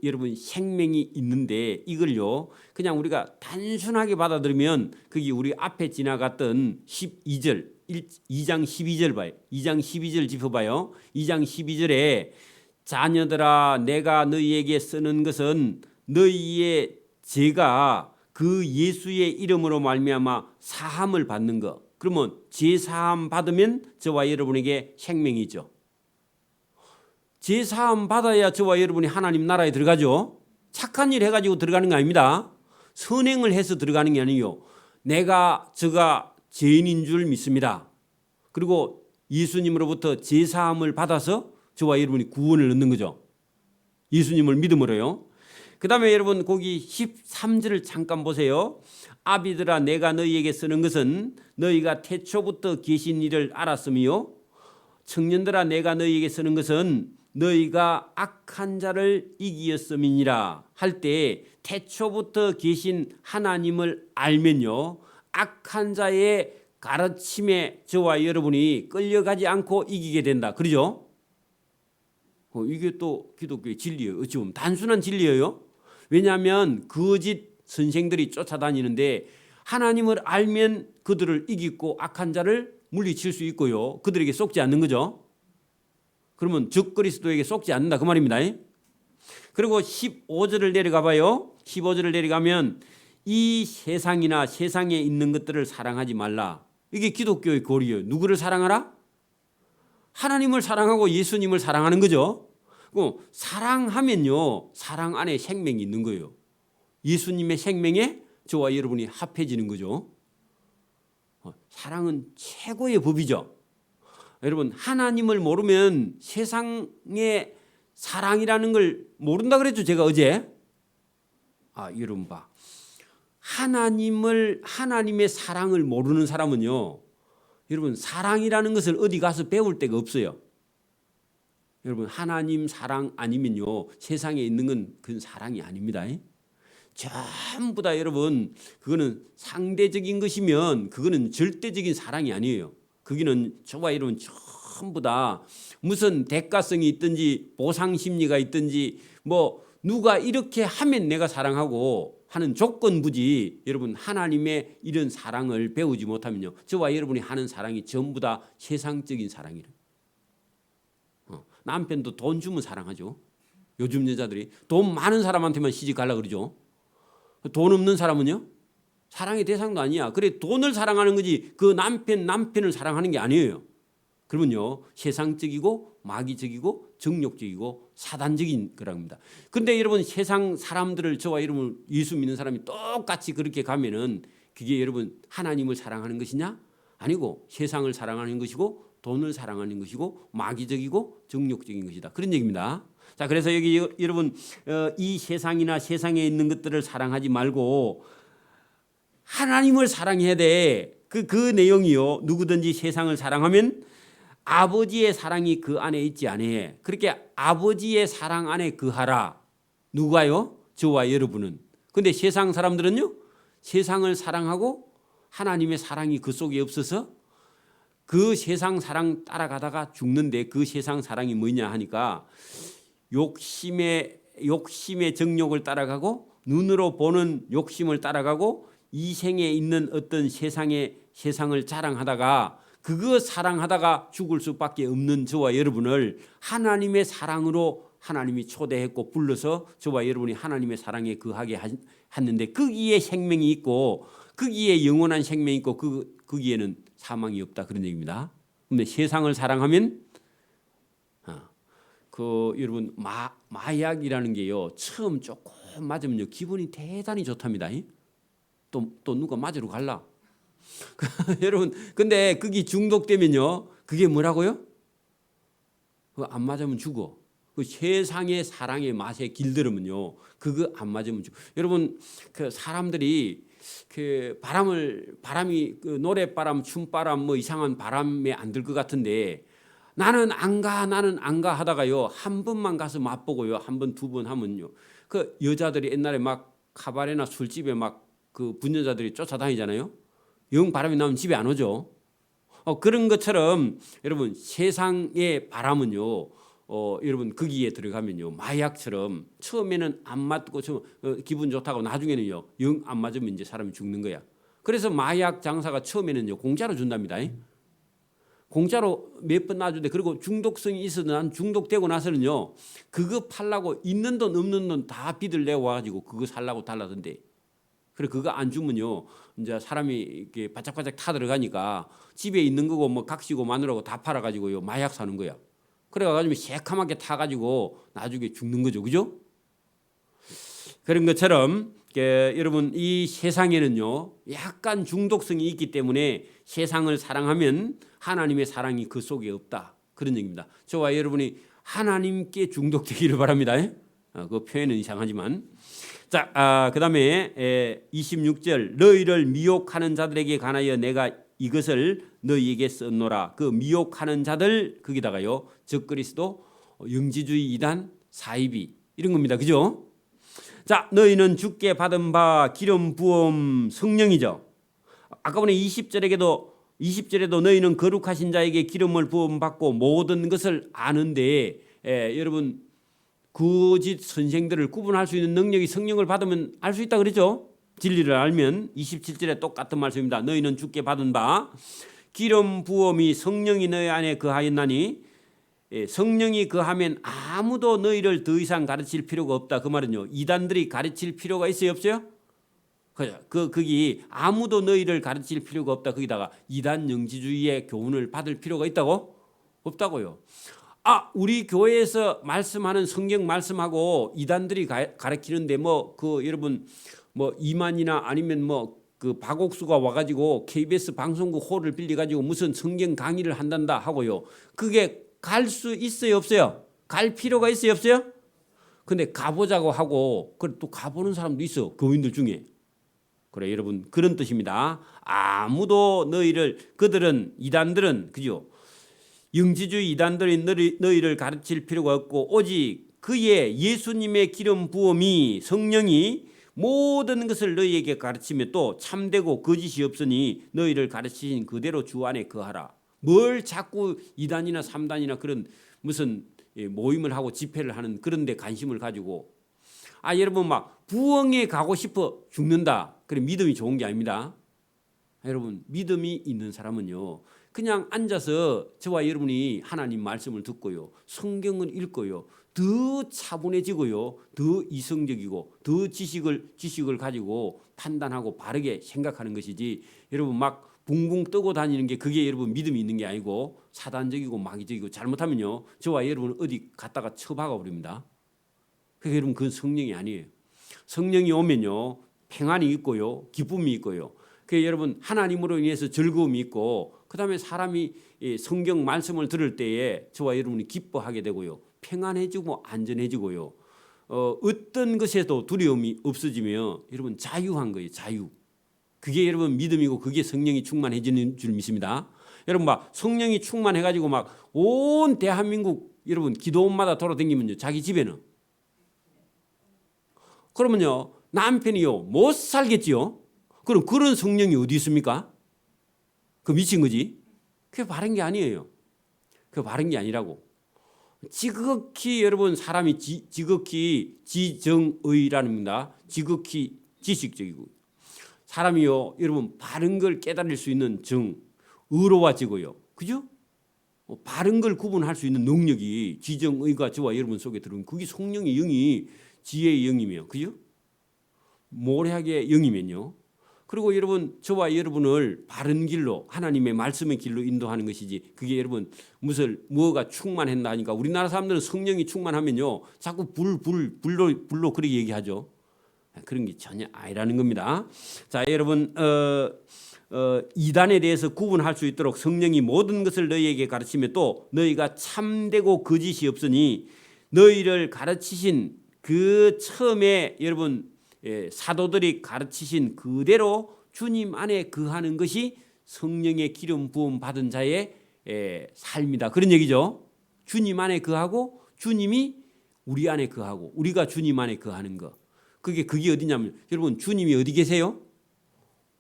여러분 생명이 있는데 이걸요 그냥 우리가 단순하게 받아들이면 그게 우리 앞에 지나갔던 12절 2장 12절 봐요. 2장 12절 짚어봐요. 2장 12절에 자녀들아 내가 너희에게 쓰는 것은 너희의 죄가 그 예수의 이름으로 말미암아 사함을 받는 것. 그러면 죄 사함 받으면 저와 여러분에게 생명이죠. 죄 사함 받아야 저와 여러분이 하나님 나라에 들어가죠. 착한 일 해가지고 들어가는 게 아닙니다. 선행을 해서 들어가는 게 아니에요. 제가 죄인인 줄 믿습니다. 그리고 예수님으로부터 죄 사함을 받아서 저와 여러분이 구원을 얻는 거죠. 예수님을 믿음으로요. 그 다음에 여러분 거기 13절을 잠깐 보세요. 아비들아 내가 너희에게 쓰는 것은 너희가 태초부터 계신 일을 알았으며 청년들아 내가 너희에게 쓰는 것은 너희가 악한 자를 이기었음이니라 할 때 태초부터 계신 하나님을 알면요 악한 자의 가르침에 저와 여러분이 끌려가지 않고 이기게 된다. 그러죠? 이게 또 기독교의 진리예요. 어찌 보면 단순한 진리예요. 왜냐하면 거짓 선생들이 쫓아다니는데 하나님을 알면 그들을 이기고 악한 자를 물리칠 수 있고요. 그들에게 속지 않는 거죠. 그러면 적그리스도에게 속지 않는다 그 말입니다. 그리고 15절을 내려가 봐요. 15절을 내려가면 이 세상이나 세상에 있는 것들을 사랑하지 말라. 이게 기독교의 고리예요. 누구를 사랑하라? 하나님을 사랑하고 예수님을 사랑하는 거죠. 사랑하면요 사랑 안에 생명이 있는 거예요. 예수님의 생명에 저와 여러분이 합해지는 거죠. 사랑은 최고의 법이죠. 여러분 하나님을 모르면 세상의 사랑이라는 걸 모른다 그랬죠. 제가 어제 여러분 봐. 하나님의 사랑을 모르는 사람은요 여러분 사랑이라는 것을 어디 가서 배울 데가 없어요. 여러분 하나님 사랑 아니면요 세상에 있는 건 그건 사랑이 아닙니다. 전부 다 여러분 그거는 상대적인 것이면 그거는 절대적인 사랑이 아니에요. 거기는 저와 여러분 전부 다 무슨 대가성이 있든지 보상 심리가 있든지 뭐 누가 이렇게 하면 내가 사랑하고 하는 조건부지 여러분 하나님의 이런 사랑을 배우지 못하면요. 저와 여러분이 하는 사랑이 전부 다 세상적인 사랑이래요. 남편도 돈 주면 사랑하죠. 요즘 여자들이 돈 많은 사람한테만 시집 가려고 그러죠. 돈 없는 사람은요? 사랑의 대상도 아니야. 그래 돈을 사랑하는 거지 그 남편을 사랑하는 게 아니에요. 그러면요 세상적이고 마귀적이고 정욕적이고 사단적인 거랍니다. 그런데 여러분 세상 사람들을 저와 여러분 예수 믿는 사람이 똑같이 그렇게 가면은 그게 여러분 하나님을 사랑하는 것이냐? 아니고 세상을 사랑하는 것이고 돈을 사랑하는 것이고 마귀적이고 정욕적인 것이다. 그런 얘기입니다. 자, 그래서 여기 여러분 이 세상이나 세상에 있는 것들을 사랑하지 말고 하나님을 사랑해야 돼. 그 내용이요. 누구든지 세상을 사랑하면 아버지의 사랑이 그 안에 있지 아니해. 그렇게 아버지의 사랑 안에 거하라. 누가요? 저와 여러분은. 근데 세상 사람들은요. 세상을 사랑하고 하나님의 사랑이 그 속에 없어서 그 세상 사랑 따라가다가 죽는데 그 세상 사랑이 뭐냐 하니까 욕심의 정욕을 따라가고 눈으로 보는 욕심을 따라가고 이 생에 있는 어떤 세상을 자랑하다가 그거 사랑하다가 죽을 수밖에 없는 저와 여러분을 하나님의 사랑으로 하나님이 초대했고 불러서 저와 여러분이 하나님의 사랑에 거하게 했는데 거기에 생명이 있고 거기에 영원한 생명이 있고 거기에는 사망이 없다 그런 얘기입니다. 그런데 세상을 사랑하면 여러분 마약이라는 게요 처음 조금 맞으면요 기분이 대단히 좋답니다. 또 누가 맞으러 갈라. 여러분 근데 그게 중독되면요 그게 뭐라고요? 그거 안 맞으면 죽어. 그 세상의 사랑의 맛에 길들으면요 그거 안 맞으면 죽어. 여러분 그 사람들이 그 바람이 그 노랫바람 춤바람 뭐 이상한 바람에 안 들 것 같은데 나는 안 가 하다가요 한 번만 가서 맛보고요 한 번 두 번 하면요 그 여자들이 옛날에 막 카바레나 술집에 막 그 분여자들이 쫓아다니잖아요. 영 바람이 나면 집에 안 오죠. 그런 것처럼 여러분 세상의 바람은요 여러분 거기에 들어가면요 마약처럼 처음에는 안 맞고 기분 좋다고 나중에는요 영 안 맞으면 이제 사람이 죽는 거야. 그래서 마약 장사가 처음에는요 공짜로 준답니다. 공짜로 몇 번 놔주는데 그리고 중독성이 있어도 난 중독되고 나서는요 그거 팔라고 있는 돈 없는 돈 다 빚을 내고 와가지고 그거 살라고 달라던데. 그래 그거 안 주면요 이제 사람이 이렇게 바짝바짝 타들어가니까 집에 있는 거고 뭐 각시고 마누라고 다 팔아가지고요 마약 사는 거야. 그래가지고 새카맣게 타가지고 나중에 죽는 거죠, 그죠? 그런 것처럼 여러분 이 세상에는요 약간 중독성이 있기 때문에 세상을 사랑하면 하나님의 사랑이 그 속에 없다 그런 얘기입니다. 저와 여러분이 하나님께 중독되기를 바랍니다. 그 표현은 이상하지만 자, 그다음에 26절 너희를 미혹하는 자들에게 관하여 내가 이것을 너희에게 썼노라. 그 미혹하는 자들 거기다가요 적그리스도 영지주의 이단 사이비 이런 겁니다. 그죠? 자, 너희는 주께 받은 바 기름 부음 성령이죠. 아까 보니 20절에도 너희는 거룩하신 자에게 기름을 부음 받고 모든 것을 아는데 여러분 거짓 선생들을 구분할 수 있는 능력이 성령을 받으면 알 수 있다 그러죠. 진리를 알면 27절에 똑같은 말씀입니다. 너희는 주께 받은 바 기름 부음이 성령이 너희 안에 거하였나니 성령이 거하면 아무도 너희를 더 이상 가르칠 필요가 없다. 그 말은요 이단들이 가르칠 필요가 있어요 없어요? 거기 아무도 너희를 가르칠 필요가 없다. 거기다가 이단 영지주의의 교훈을 받을 필요가 있다고? 없다고요. 우리 교회에서 말씀하는 성경 말씀하고 이단들이 가르치는데 여러분 이만이나 아니면 그 박옥수가 와가지고 KBS 방송국 홀을 빌려가지고 무슨 성경 강의를 한단다 하고요. 그게 갈 수 있어요 없어요? 갈 필요가 있어요 없어요? 근데 가보자고 하고 또 가보는 사람도 있어 교인들 중에. 그래 여러분 그런 뜻입니다. 아무도 그들은 이단들은 그죠? 영지주의 이단들이 너희를 가르칠 필요가 없고 오직 그의 예수님의 기름 부음이 성령이 모든 것을 너희에게 가르치며 또 참되고 거짓이 없으니 너희를 가르치신 그대로 주 안에 거하라. 뭘 자꾸 2단이나 3단이나 그런 무슨 모임을 하고 집회를 하는 그런 데 관심을 가지고 여러분 막 부엉에 가고 싶어 죽는다. 그래 믿음이 좋은 게 아닙니다. 여러분 믿음이 있는 사람은요 그냥 앉아서 저와 여러분이 하나님 말씀을 듣고요 성경을 읽고요 더 차분해지고요 더 이성적이고 더 지식을 가지고 판단하고 바르게 생각하는 것이지 여러분 막 붕붕 뜨고 다니는 게 그게 여러분 믿음이 있는 게 아니고 사단적이고 마귀적이고 잘못하면요 저와 여러분 어디 갔다가 처박아 버립니다. 그러니까 여러분 그건 성령이 아니에요. 성령이 오면요 평안이 있고요 기쁨이 있고요 그 여러분 하나님으로 인해서 즐거움이 있고 그다음에 사람이 성경 말씀을 들을 때에 저와 여러분이 기뻐하게 되고요 평안해지고 안전해지고요 어떤 것에도 두려움이 없어지며 여러분 자유한 거예요. 자유. 그게 여러분 믿음이고 그게 성령이 충만해지는 줄 믿습니다. 여러분 막 성령이 충만해가지고 막 온 대한민국 여러분 기도원마다 돌아다니면요 자기 집에는 그러면요 남편이요 못 살겠지요. 그럼 그런 성령이 어디 있습니까? 그 미친 거지. 그게 바른 게 아니에요. 그게 바른 게 아니라고. 지극히 여러분 사람이 지극히 지정의라는 겁니다. 지극히 지식적이고 사람이요 여러분 바른 걸 깨달을 수 있는 의로워지고요. 그죠? 바른 걸 구분할 수 있는 능력이 지정의가 저와 여러분 속에 들어오면 그게 성령의 영이 지혜의 영이며 그죠? 모략의 영이면요. 그리고 여러분 저와 여러분을 바른 길로 하나님의 말씀의 길로 인도하는 것이지 그게 여러분 뭐가 충만했나 하니까 우리나라 사람들은 성령이 충만하면요 자꾸 불로 그렇게 얘기하죠. 그런 게 전혀 아니라는 겁니다. 자 여러분 이단에 대해서 구분할 수 있도록 성령이 모든 것을 너희에게 가르치며 또 너희가 참되고 거짓이 없으니 너희를 가르치신 그 처음에 여러분 사도들이 가르치신 그대로 주님 안에 거하는 것이 성령의 기름 부음 받은 자의 삶이다. 그런 얘기죠. 주님 안에 거하고 주님이 우리 안에 거하고 우리가 주님 안에 거하는 거. 그게 어디냐면 여러분 주님이 어디 계세요?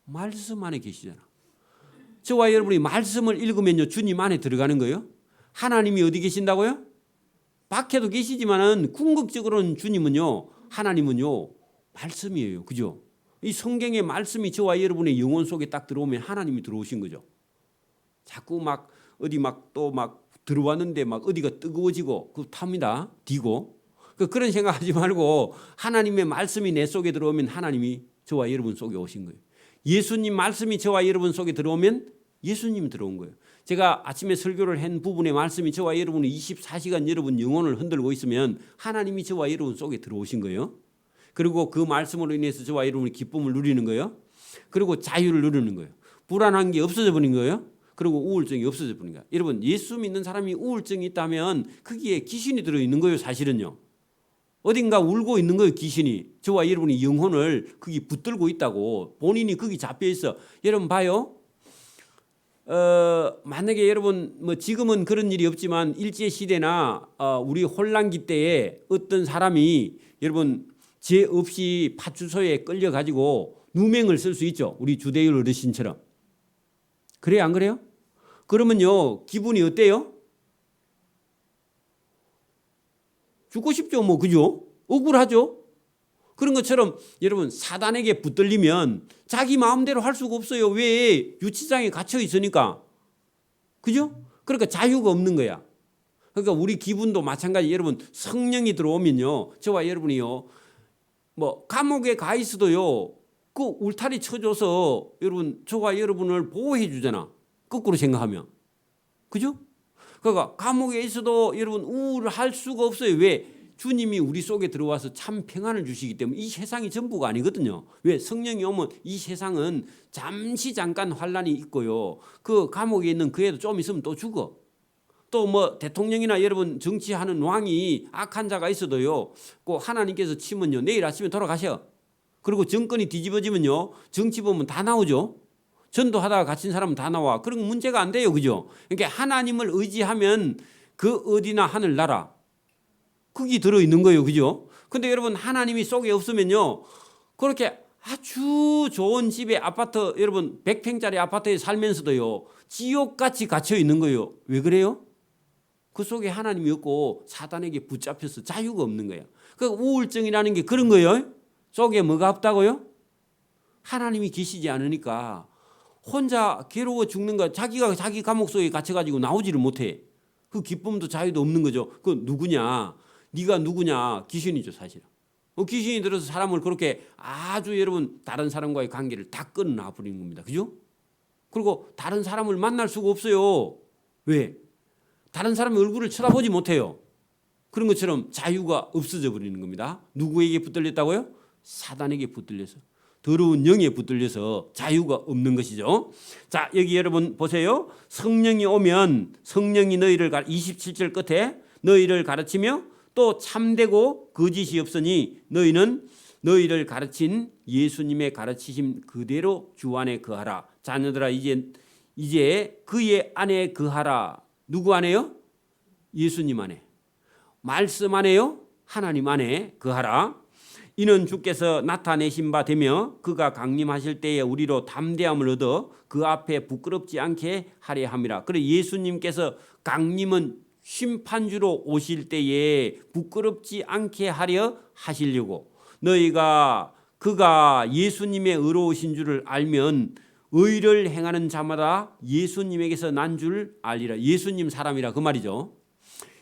말씀 안에 계시잖아. 저와 여러분이 말씀을 읽으면요 주님 안에 들어가는 거예요. 하나님이 어디 계신다고요? 밖에도 계시지만은 궁극적으로는 주님은요 하나님은요 말씀이에요. 그죠? 이 성경의 말씀이 저와 여러분의 영혼 속에 딱 들어오면 하나님이 들어오신 거죠. 자꾸 막 어디 막 또 막 들어왔는데 막 어디가 뜨거워지고 그 탑니다. 디고. 그런 생각하지 말고 하나님의 말씀이 내 속에 들어오면 하나님이 저와 여러분 속에 오신 거예요. 예수님 말씀이 저와 여러분 속에 들어오면 예수님이 들어온 거예요. 제가 아침에 설교를 한 부분의 말씀이 저와 여러분의 24시간 여러분 영혼을 흔들고 있으면 하나님이 저와 여러분 속에 들어오신 거예요. 그리고 그 말씀으로 인해서 저와 여러분이 기쁨을 누리는 거예요. 그리고 자유를 누리는 거예요. 불안한 게 없어져 버린 거예요. 그리고 우울증이 없어져 버린 거예요. 여러분 예수 믿는 사람이 우울증이 있다면 거기에 귀신이 들어있는 거예요. 사실은요. 어딘가 울고 있는 거예요. 귀신이. 저와 여러분이 영혼을 거기 붙들고 있다고. 본인이 거기 잡혀 있어. 여러분 봐요. 만약에 여러분 뭐 지금은 그런 일이 없지만 일제 시대나 우리 혼란기 때에 어떤 사람이 여러분 죄 없이 파출소에 끌려 가지고 누명을 쓸 수 있죠. 우리 주대율 어르신처럼. 그래요, 안 그래요? 그러면요 기분이 어때요? 죽고 싶죠, 뭐 그죠? 억울하죠. 그런 것처럼 여러분 사단에게 붙들리면 자기 마음대로 할 수가 없어요. 왜? 유치장에 갇혀 있으니까. 그죠? 그러니까 자유가 없는 거야. 그러니까 우리 기분도 마찬가지. 여러분 성령이 들어오면요, 저와 여러분이요, 뭐 감옥에 가 있어도요, 그 울타리 쳐줘서 여러분 저와 여러분을 보호해 주잖아. 거꾸로 생각하면. 그죠? 그러니까 감옥에 있어도 여러분 우울할 수가 없어요. 왜? 주님이 우리 속에 들어와서 참 평안을 주시기 때문에. 이 세상이 전부가 아니거든요. 왜? 성령이 오면 이 세상은 잠깐 환란이 있고요. 그 감옥에 있는 그 애도 좀 있으면 또 죽어. 또 뭐 대통령이나 여러분 정치하는 왕이 악한 자가 있어도요, 그 하나님께서 치면요 내일 아침에 돌아가셔. 그리고 정권이 뒤집어지면요 정치범은 다 나오죠. 전도하다가 갇힌 사람은 다 나와. 그런 문제가 안 돼요. 그죠? 그러니까 하나님을 의지하면 그 어디나 하늘나라 거기 들어있는 거예요. 그죠? 근데 여러분 하나님이 속에 없으면요 그렇게 아주 좋은 집에 아파트 여러분 100평짜리 아파트에 살면서도요 지옥같이 갇혀 있는 거예요. 왜 그래요? 그 속에 하나님이 없고 사단에게 붙잡혀서 자유가 없는 거예요. 그 우울증이라는 게 그런 거예요. 속에 뭐가 없다고요? 하나님이 계시지 않으니까 혼자 괴로워 죽는 거. 자기가 자기 감옥 속에 갇혀가지고 나오지를 못해. 그 기쁨도 자유도 없는 거죠. 그 누구냐? 네가 누구냐? 귀신이죠 사실은. 귀신이 들어서 사람을 그렇게 아주 여러분 다른 사람과의 관계를 다 끊어놔 버리는 겁니다. 그죠? 그리고 다른 사람을 만날 수가 없어요. 왜? 다른 사람의 얼굴을 쳐다보지 못해요. 그런 것처럼 자유가 없어져 버리는 겁니다. 누구에게 붙들렸다고요? 사단에게 붙들려서. 더러운 영에 붙들려서 자유가 없는 것이죠. 자, 여기 여러분 보세요. 성령이 오면 성령이 너희를 27절 끝에 너희를 가르치며 또 참되고 거짓이 없으니 너희는 너희를 가르친 예수님의 가르치심 그대로 주 안에 거하라. 자녀들아 이제 그의 안에 거하라. 누구 안에요? 예수님 안에. 말씀 안에요? 하나님 안에 거하라. 이는 주께서 나타내신 바 되며 그가 강림하실 때에 우리로 담대함을 얻어 그 앞에 부끄럽지 않게 하려 함이라. 그래 예수님께서 강림은 심판주로 오실 때에 부끄럽지 않게 하려 하시려고 그가 예수님의 의로우신 줄을 알면 의를 행하는 자마다 예수님에게서 난 줄 알리라. 예수님 사람이라 그 말이죠.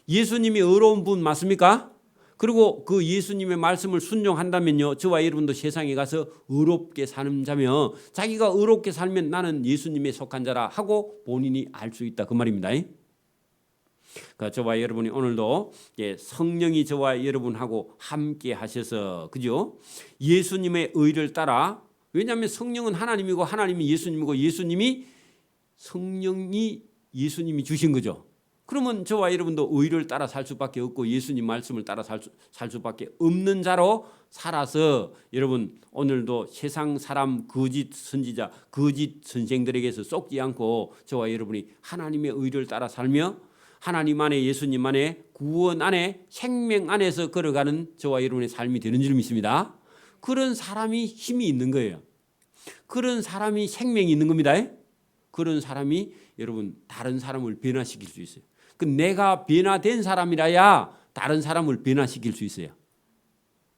예수님이 의로운 분 맞습니까? 그리고 그 예수님의 말씀을 순종한다면요 저와 여러분도 세상에 가서 의롭게 사는 자며 자기가 의롭게 살면 나는 예수님에 속한 자라 하고 본인이 알 수 있다 그 말입니다. 그러니까 저와 여러분이 오늘도 성령이 저와 여러분하고 함께 하셔서 그죠? 예수님의 의를 따라 왜냐하면 성령은 하나님이고 하나님이 예수님이고 성령이 예수님이 주신 거죠. 그러면 저와 여러분도 의를 따라 살 수밖에 없고 예수님 말씀을 따라 살 수밖에 없는 자로 살아서 여러분 오늘도 세상 사람 거짓 선지자 거짓 선생들에게서 속지 않고 저와 여러분이 하나님의 의를 따라 살며 하나님 안에 예수님 안에 구원 안에 생명 안에서 걸어가는 저와 여러분의 삶이 되는 줄 믿습니다. 그런 사람이 힘이 있는 거예요. 그런 사람이 생명이 있는 겁니다. 그런 사람이 여러분 다른 사람을 변화시킬 수 있어요. 내가 변화된 사람이라야 다른 사람을 변화시킬 수 있어요.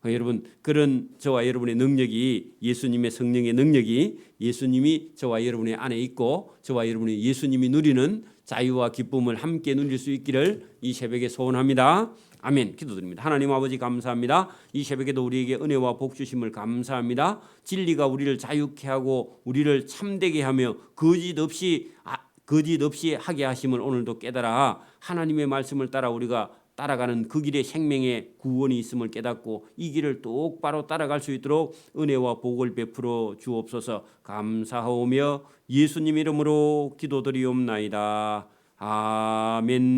여러분 그런 저와 여러분의 능력이 예수님의 성령의 능력이 예수님이 저와 여러분의 안에 있고 저와 여러분이 예수님이 누리는 자유와 기쁨을 함께 누릴 수 있기를 이 새벽에 소원합니다. 아멘. 기도드립니다. 하나님 아버지 감사합니다. 이 새벽에도 우리에게 은혜와 복 주심을 감사합니다. 진리가 우리를 자유케 하고 우리를 참되게 하며 거짓 없이 하게 하심을 오늘도 깨달아 하나님의 말씀을 따라 우리가 따라가는 그 길에 생명의 구원이 있음을 깨닫고 이 길을 똑바로 따라갈 수 있도록 은혜와 복을 베풀어 주옵소서. 감사하오며 예수님 이름으로 기도드리옵나이다. 아멘.